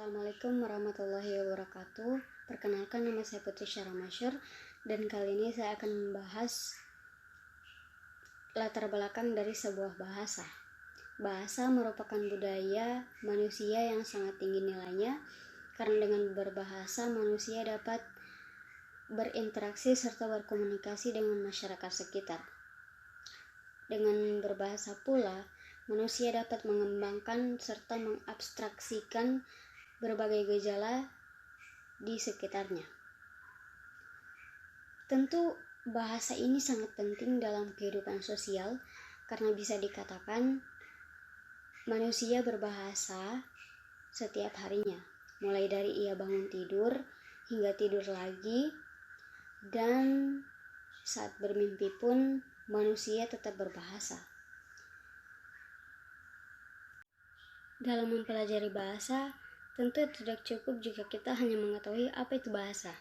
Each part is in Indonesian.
Assalamualaikum warahmatullahi wabarakatuh. Perkenalkan, nama saya Putri Syara Masyur, dan kali ini saya akan membahas latar belakang dari sebuah bahasa. Bahasa merupakan budaya manusia yang sangat tinggi nilainya, karena dengan berbahasa manusia dapat berinteraksi serta berkomunikasi dengan masyarakat sekitar. Dengan berbahasa pula, manusia dapat mengembangkan serta mengabstraksikan berbagai gejala di sekitarnya. Tentu bahasa ini sangat penting dalam kehidupan sosial karena bisa dikatakan manusia berbahasa setiap harinya, mulai dari ia bangun tidur hingga tidur lagi, dan saat bermimpi pun manusia tetap berbahasa. Dalam mempelajari bahasa, tentu tidak cukup jika kita hanya mengetahui apa itu bahasa,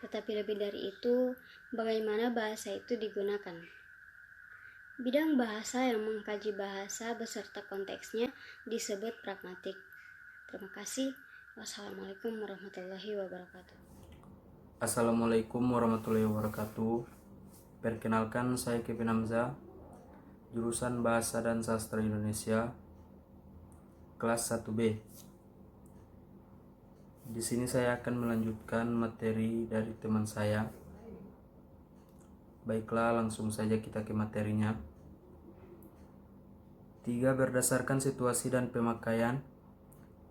tetapi lebih dari itu, bagaimana bahasa itu digunakan. Bidang bahasa yang mengkaji bahasa beserta konteksnya disebut pragmatik. Terima kasih. Wassalamualaikum warahmatullahi wabarakatuh. Assalamualaikum warahmatullahi wabarakatuh. Perkenalkan, saya Kevin Hamzah, jurusan Bahasa dan Sastra Indonesia, kelas 1B. Di sini saya akan melanjutkan materi dari teman saya. Baiklah, langsung saja kita ke materinya. 3. Berdasarkan situasi dan pemakaian,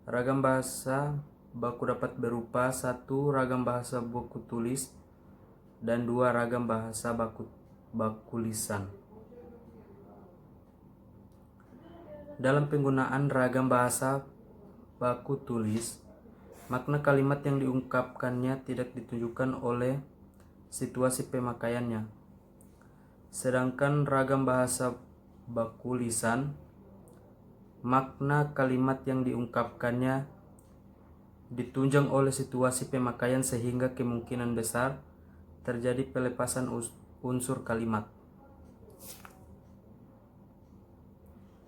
ragam bahasa baku dapat berupa 1. Ragam bahasa baku tulis, dan 2. Ragam bahasa baku lisan. Dalam penggunaan ragam bahasa baku tulis, makna kalimat yang diungkapkannya tidak ditunjukkan oleh situasi pemakaiannya. Sedangkan ragam bahasa baku lisan, makna kalimat yang diungkapkannya ditunjang oleh situasi pemakaian sehingga kemungkinan besar terjadi pelepasan unsur kalimat.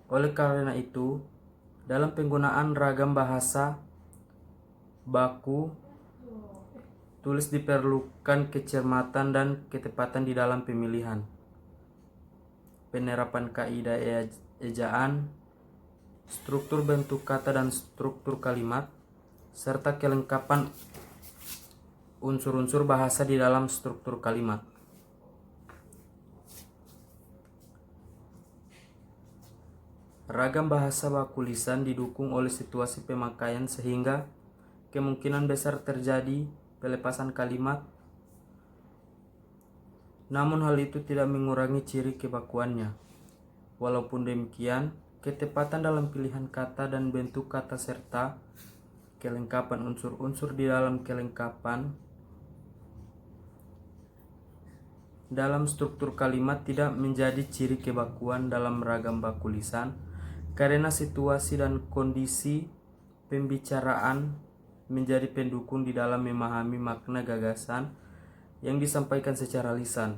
Oleh karena itu, dalam penggunaan ragam bahasa baku tulis diperlukan kecermatan dan ketepatan di dalam pemilihan, penerapan kaidah ejaan, struktur bentuk kata dan struktur kalimat, serta kelengkapan unsur-unsur bahasa di dalam struktur kalimat. Ragam bahasa baku lisan didukung oleh situasi pemakaian sehingga kemungkinan besar terjadi pelepasan kalimat. Namun hal itu tidak mengurangi ciri kebakuannya. Walaupun demikian, ketepatan dalam pilihan kata dan bentuk kata serta kelengkapan unsur-unsur di dalam kelengkapan dalam struktur kalimat tidak menjadi ciri kebakuan dalam ragam baku lisan, karena situasi dan kondisi pembicaraan menjadi pendukung di dalam memahami makna gagasan yang disampaikan secara lisan.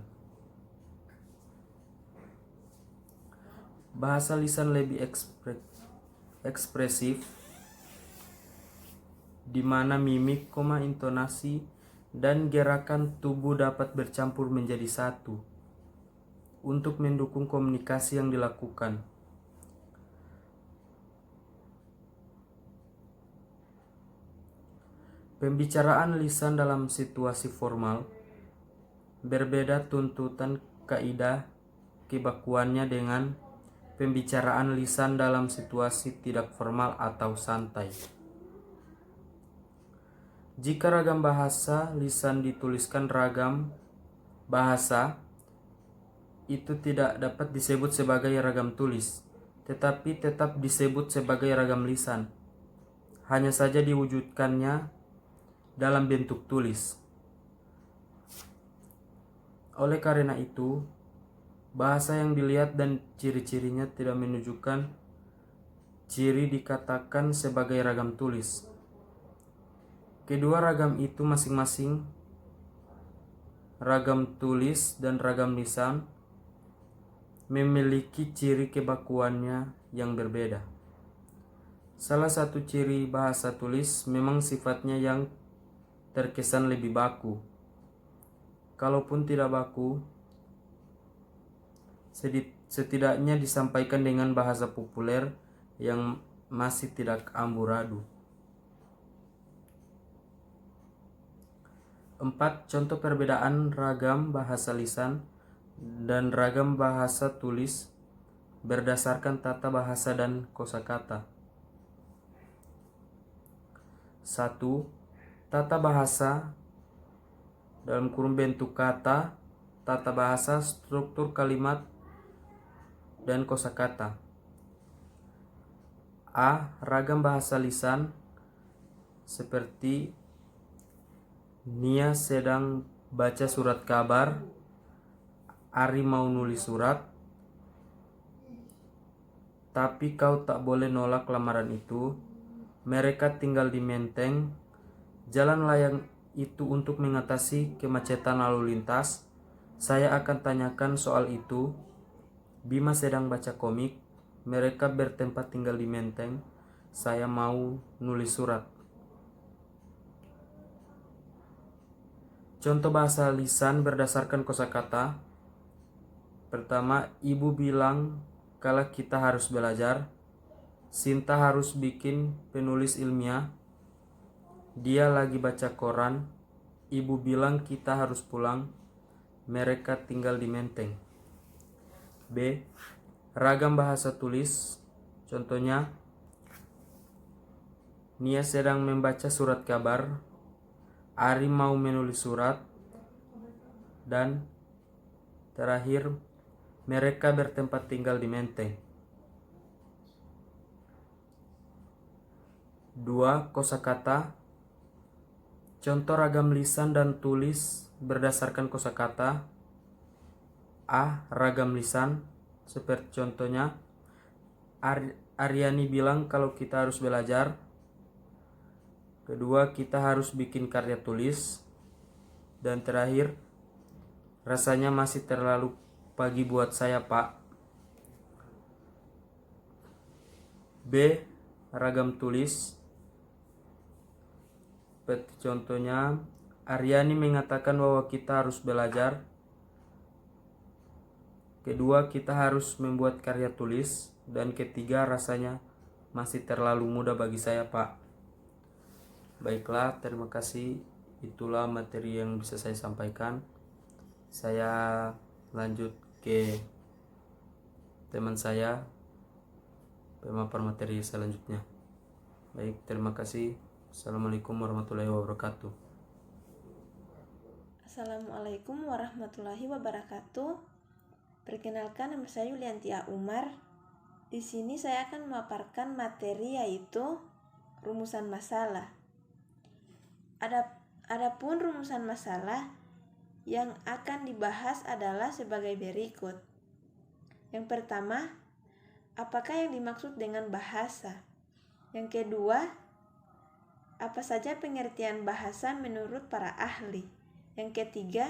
Bahasa lisan lebih ekspresif, di mana mimik, intonasi, dan gerakan tubuh dapat bercampur menjadi satu untuk mendukung komunikasi yang dilakukan. Pembicaraan lisan dalam situasi formal berbeda tuntutan kaidah kebakuannya dengan pembicaraan lisan dalam situasi tidak formal atau santai. Jika ragam bahasa lisan dituliskan ragam bahasa, itu tidak dapat disebut sebagai ragam tulis, tetapi tetap disebut sebagai ragam lisan. Hanya saja diwujudkannya dalam bentuk tulis. Oleh karena itu, bahasa yang dilihat dan ciri-cirinya tidak menunjukkan ciri dikatakan sebagai ragam tulis. Kedua ragam itu masing-masing, ragam tulis dan ragam lisan, memiliki ciri kebakuannya yang berbeda. Salah satu ciri bahasa tulis memang sifatnya yang terkesan lebih baku. Kalaupun tidak baku, setidaknya disampaikan dengan bahasa populer yang masih tidak amburadul. 4. Contoh perbedaan ragam bahasa lisan dan ragam bahasa tulis berdasarkan tata bahasa dan kosakata. 1. Tata bahasa dalam kurung bentuk kata, tata bahasa, struktur kalimat, dan kosakata. A. Ragam bahasa lisan seperti Nia sedang baca surat kabar, Ari mau nulis surat, tapi kau tak boleh nolak lamaran itu. Mereka tinggal di Menteng. Jalan layang itu untuk mengatasi kemacetan lalu lintas. Saya akan tanyakan soal itu. Bima sedang baca komik. Mereka bertempat tinggal di Menteng. Saya mau nulis surat. Contoh bahasa lisan berdasarkan kosakata. Pertama, ibu bilang kalau kita harus belajar. Sinta harus bikin penulis ilmiah. Dia lagi baca koran. Ibu bilang kita harus pulang. Mereka tinggal di Menteng. B. Ragam bahasa tulis. Contohnya, Nia sedang membaca surat kabar. Ari mau menulis surat. Dan terakhir, mereka bertempat tinggal di Menteng. 2. Kosakata. Contoh ragam lisan dan tulis berdasarkan kosakata. A. Ragam lisan seperti contohnya Aryani bilang kalau kita harus belajar. Kedua, kita harus bikin karya tulis. Dan terakhir, rasanya masih terlalu pagi buat saya, Pak. B. Ragam tulis. Seperti contohnya, Aryani mengatakan bahwa kita harus belajar. Kedua, kita harus membuat karya tulis. Dan ketiga, rasanya masih terlalu muda bagi saya, Pak. Baiklah, terima kasih. Itulah materi yang bisa saya sampaikan. Saya lanjut ke teman saya, pemaparan materi selanjutnya. Baik, terima kasih. Assalamualaikum warahmatullahi wabarakatuh. Assalamualaikum warahmatullahi wabarakatuh. Perkenalkan, nama saya Yuliantia Umar. Di sini saya akan memaparkan materi yaitu rumusan masalah. Adapun rumusan masalah yang akan dibahas adalah sebagai berikut. Yang pertama, apakah yang dimaksud dengan bahasa? Yang kedua, apa saja pengertian bahasa menurut para ahli? Yang ketiga,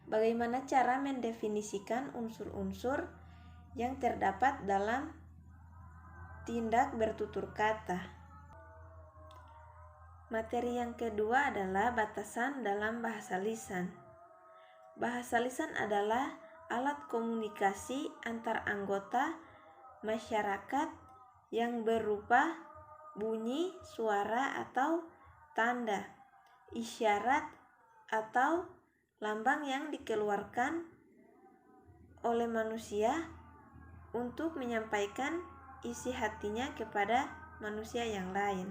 bagaimana cara mendefinisikan unsur-unsur yang terdapat dalam tindak bertutur kata? Materi yang kedua adalah batasan dalam bahasa lisan. Bahasa lisan adalah alat komunikasi antar anggota masyarakat yang berupa bunyi, suara atau tanda, isyarat atau lambang yang dikeluarkan oleh manusia untuk menyampaikan isi hatinya kepada manusia yang lain.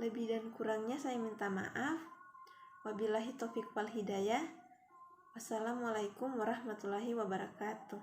Lebih dan kurangnya saya minta maaf. Wabillahi taufiq wal hidayah. Wassalamualaikum warahmatullahi wabarakatuh.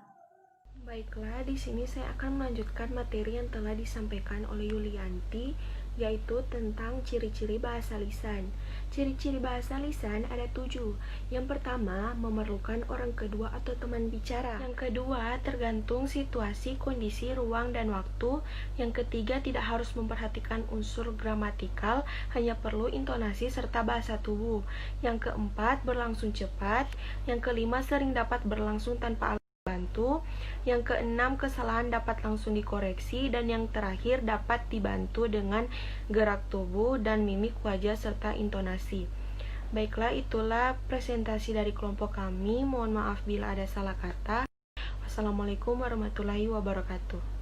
Baiklah, di sini saya akan melanjutkan materi yang telah disampaikan oleh Yulianti, yaitu tentang ciri-ciri bahasa lisan. Ciri-ciri bahasa lisan ada 7. Yang pertama, memerlukan orang kedua atau teman bicara. Yang kedua, tergantung situasi, kondisi, ruang, dan waktu. Yang ketiga, tidak harus memperhatikan unsur gramatikal, hanya perlu intonasi serta bahasa tubuh. Yang keempat, berlangsung cepat. Yang kelima, sering dapat berlangsung tanpa alat bantu. dibantu. Yang keenam, kesalahan dapat langsung dikoreksi. Dan yang terakhir, dapat dibantu dengan gerak tubuh dan mimik wajah serta intonasi. Baiklah, itulah presentasi dari kelompok kami. Mohon maaf bila ada salah kata. Wassalamualaikum warahmatullahi wabarakatuh.